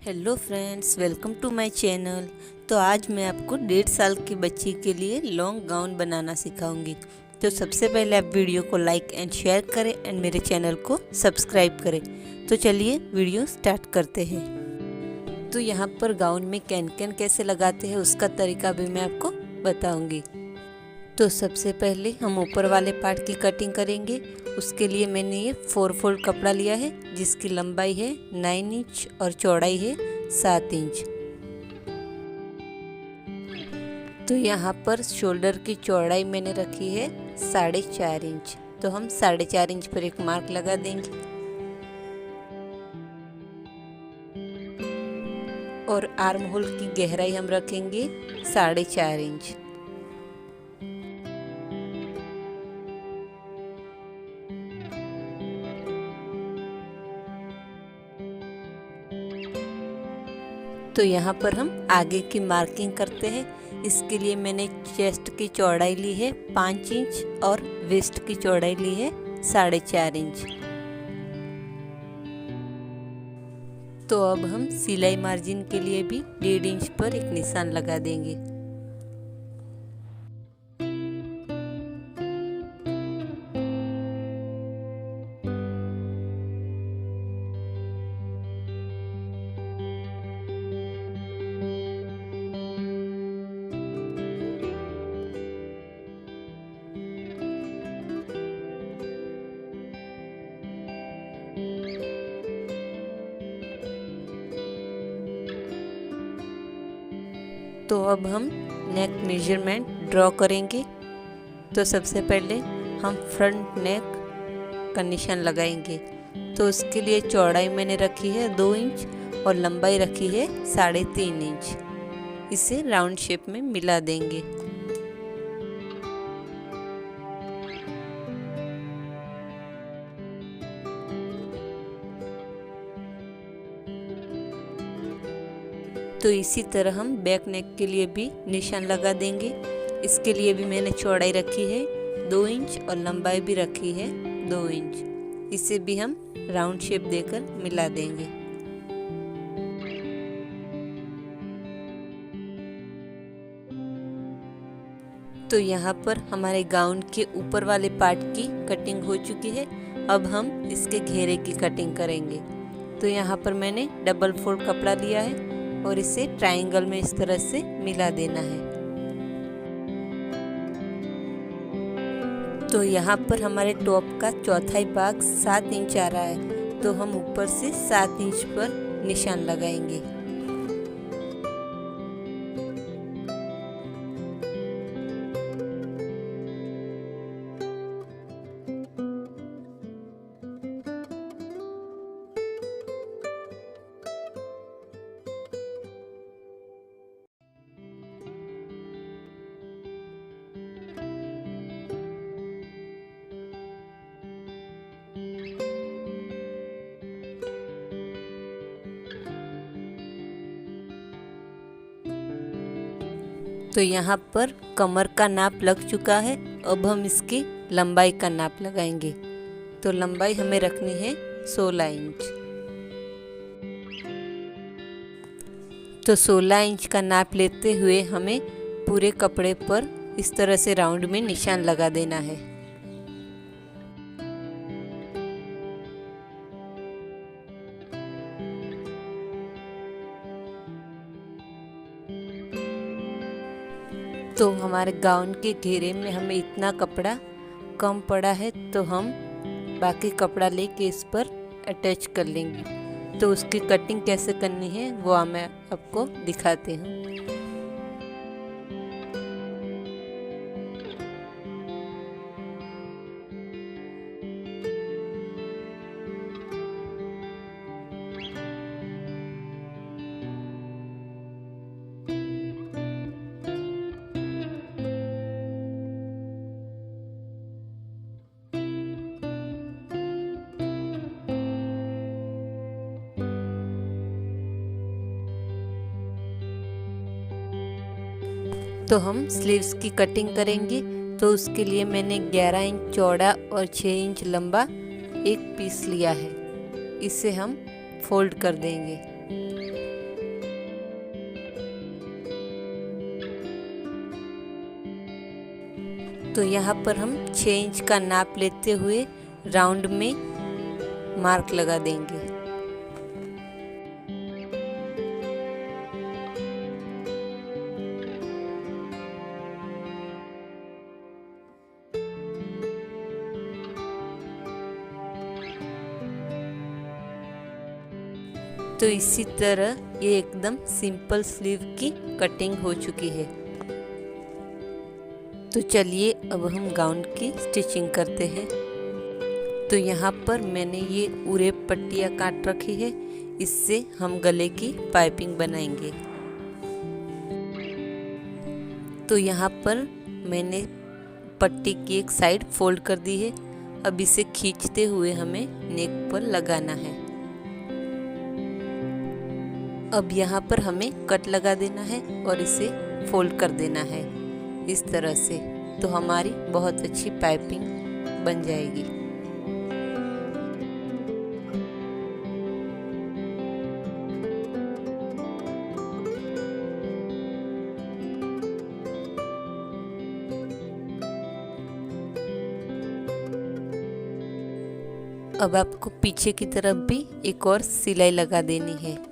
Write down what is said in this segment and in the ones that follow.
Hello friends, welcome to my channel. तो आज मैं आपको 1.5 साल की बच्ची के लिए लॉन्ग गाउन बनाना सिखाऊंगी। तो सबसे पहले आप वीडियो को लाइक एंड शेयर करें एंड मेरे चैनल को सब्सक्राइब करें। तो चलिए वीडियो स्टार्ट करते हैं। तो यहाँ पर गाउन में कैन कैसे लगाते हैं उसका तरीका भी मैं आपको बताऊँगी। तो सबसे पहले हम ऊपर वाले पार्ट की कटिंग करेंगे। उसके लिए मैंने ये 4 फोल्ड कपड़ा लिया है जिसकी लंबाई है 9 इंच और चौड़ाई है 7 इंच। तो यहाँ पर शोल्डर की चौड़ाई मैंने रखी है 4.5 इंच। तो हम 4.5 इंच पर एक मार्क लगा देंगे और आर्म होल की गहराई हम रखेंगे 4.5 इंच। तो यहाँ पर हम आगे की मार्किंग करते हैं। इसके लिए मैंने चेस्ट की चौड़ाई ली है 5 इंच और वेस्ट की चौड़ाई ली है 4.5 इंच। तो अब हम सिलाई मार्जिन के लिए भी 1.5 इंच पर एक निशान लगा देंगे। तो अब हम नेक मेजरमेंट ड्रॉ करेंगे। तो सबसे पहले हम फ्रंट नेक का निशान लगाएंगे। तो उसके लिए चौड़ाई मैंने रखी है 2 इंच और लंबाई रखी है 3.5 इंच। इसे राउंड शेप में मिला देंगे। तो इसी तरह हम बैक नेक के लिए भी निशान लगा देंगे। इसके लिए भी मैंने चौड़ाई रखी है 2 इंच और लंबाई भी रखी है 2 इंच। इसे भी हम राउंड शेप देकर मिला देंगे। तो यहाँ पर हमारे गाउन के ऊपर वाले पार्ट की कटिंग हो चुकी है। अब हम इसके घेरे की कटिंग करेंगे। तो यहाँ पर मैंने डबल फोल्ड कपड़ा लिया है और इसे ट्रायंगल में इस तरह से मिला देना है। तो यहाँ पर हमारे टॉप का चौथाई भाग 7 इंच आ रहा है। तो हम ऊपर से 7 इंच पर निशान लगाएंगे। तो यहाँ पर कमर का नाप लग चुका है। अब हम इसकी लंबाई का नाप लगाएंगे। तो लंबाई हमें रखनी है 16 इंच। तो 16 इंच का नाप लेते हुए हमें पूरे कपड़े पर इस तरह से राउंड में निशान लगा देना है। तो हमारे गाउन के घेरे में हमें इतना कपड़ा कम पड़ा है, तो हम बाकी कपड़ा लेके इस पर अटैच कर लेंगे। तो उसकी कटिंग कैसे करनी है वो मैं आपको दिखाती हूँ। तो हम स्लीव्स की कटिंग करेंगे। तो उसके लिए मैंने 11 इंच चौड़ा और 6 इंच लंबा एक पीस लिया है। इसे हम फोल्ड कर देंगे। तो यहाँ पर हम 6 इंच का नाप लेते हुए राउंड में मार्क लगा देंगे। तो इसी तरह ये एकदम सिंपल स्लीव की कटिंग हो चुकी है। तो चलिए अब हम गाउन की स्टिचिंग करते हैं। तो यहाँ पर मैंने ये उरे पट्टियाँ काट रखी है, इससे हम गले की पाइपिंग बनाएंगे। तो यहाँ पर मैंने पट्टी की एक साइड फोल्ड कर दी है। अब इसे खींचते हुए हमें नेक पर लगाना है। अब यहाँ पर हमें कट लगा देना है और इसे फोल्ड कर देना है इस तरह से। तो हमारी बहुत अच्छी पाइपिंग बन जाएगी। अब आपको पीछे की तरफ भी एक और सिलाई लगा देनी है।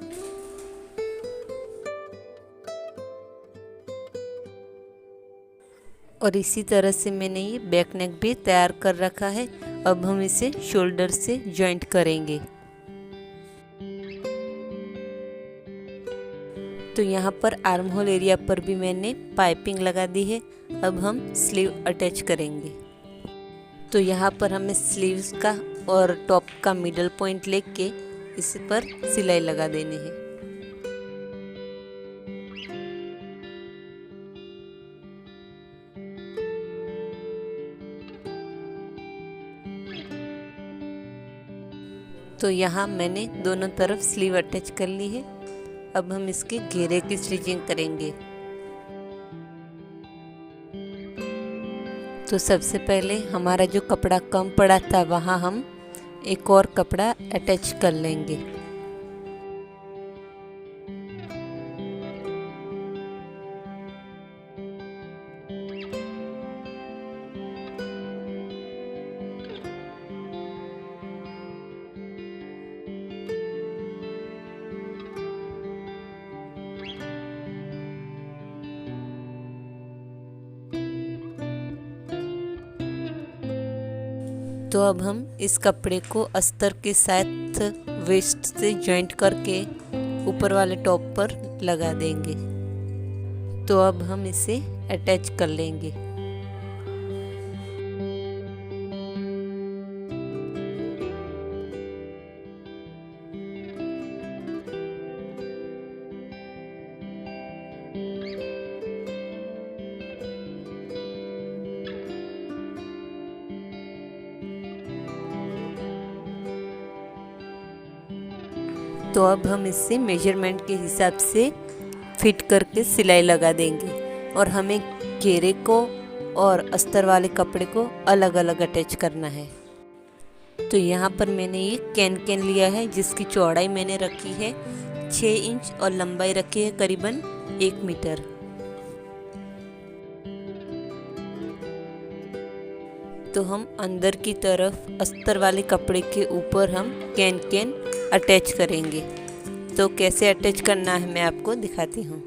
और इसी तरह से मैंने ये बैक नेक भी तैयार कर रखा है। अब हम इसे शोल्डर से जॉइंट करेंगे। तो यहाँ पर आर्म होल एरिया पर भी मैंने पाइपिंग लगा दी है। अब हम स्लीव अटैच करेंगे। तो यहाँ पर हमें स्लीव्स का और टॉप का मिडल पॉइंट लेके इस पर सिलाई लगा देनी है। तो यहाँ मैंने दोनों तरफ स्लीव अटैच कर ली है। अब हम इसके घेरे की स्टिचिंग करेंगे। तो सबसे पहले हमारा जो कपड़ा कम पड़ा था वहाँ हम एक और कपड़ा अटैच कर लेंगे। तो अब हम इस कपड़े को अस्तर के साथ वेस्ट से जॉइंट करके ऊपर वाले टॉप पर लगा देंगे। तो अब हम इसे अटैच कर लेंगे। तो अब हम इसे मेजरमेंट के हिसाब से फिट करके सिलाई लगा देंगे और हमें घेरे को और अस्तर वाले कपड़े को अलग अलग अटैच करना है। तो यहाँ पर मैंने ये कैन लिया है जिसकी चौड़ाई मैंने रखी है 6 इंच और लंबाई रखी है करीबन 1 मीटर। तो हम अंदर की तरफ अस्तर वाले कपड़े के ऊपर हम कैन अटैच करेंगे। तो कैसे अटैच करना है मैं आपको दिखाती हूँ।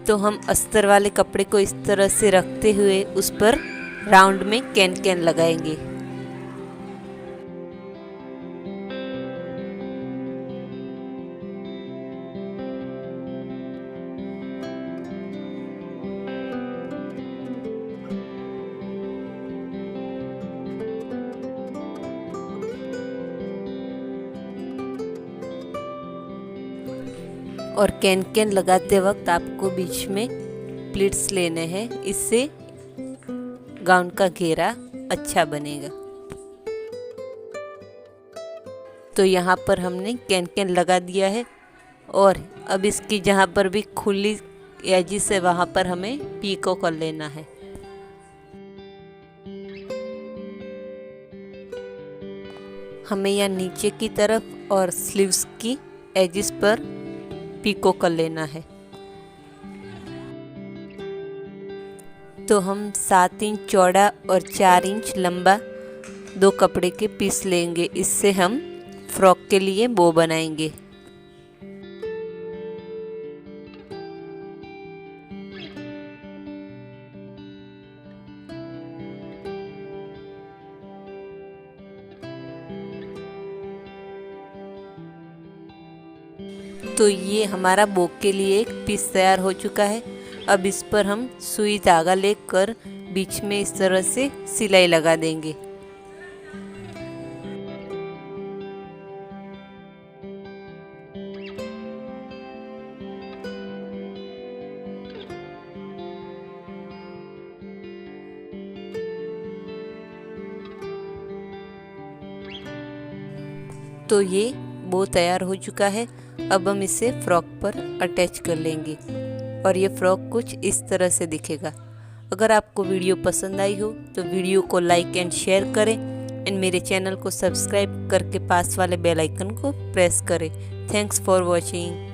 तो हम अस्तर वाले कपड़े को इस तरह से रखते हुए उस पर राउंड में कैन लगाएंगे। और कैन लगाते वक्त आपको बीच में प्लीट्स लेने हैं, इससे गाउन का घेरा अच्छा बनेगा। तो यहाँ पर हमने कैन लगा दिया है और अब इसकी जहाँ पर भी खुली एजिस है वहाँ पर हमें पीको कर लेना है। हमें यहाँ नीचे की तरफ और स्लीव्स की एजिस पर पीको कर लेना है। तो हम 7 इंच चौड़ा और 4 इंच लंबा 2 कपड़े के पीस लेंगे। इससे हम फ्रॉक के लिए बो बनाएंगे। तो ये हमारा बो के लिए एक पीस तैयार हो चुका है। अब इस पर हम सुई धागा लेकर बीच में इस तरह से सिलाई लगा देंगे। तो ये बो तैयार हो चुका है। अब हम इसे फ्रॉक पर अटैच कर लेंगे और ये फ्रॉक कुछ इस तरह से दिखेगा। अगर आपको वीडियो पसंद आई हो तो वीडियो को लाइक एंड शेयर करें एंड मेरे चैनल को सब्सक्राइब करके पास वाले बेल आइकन को प्रेस करें। Thanks for watching.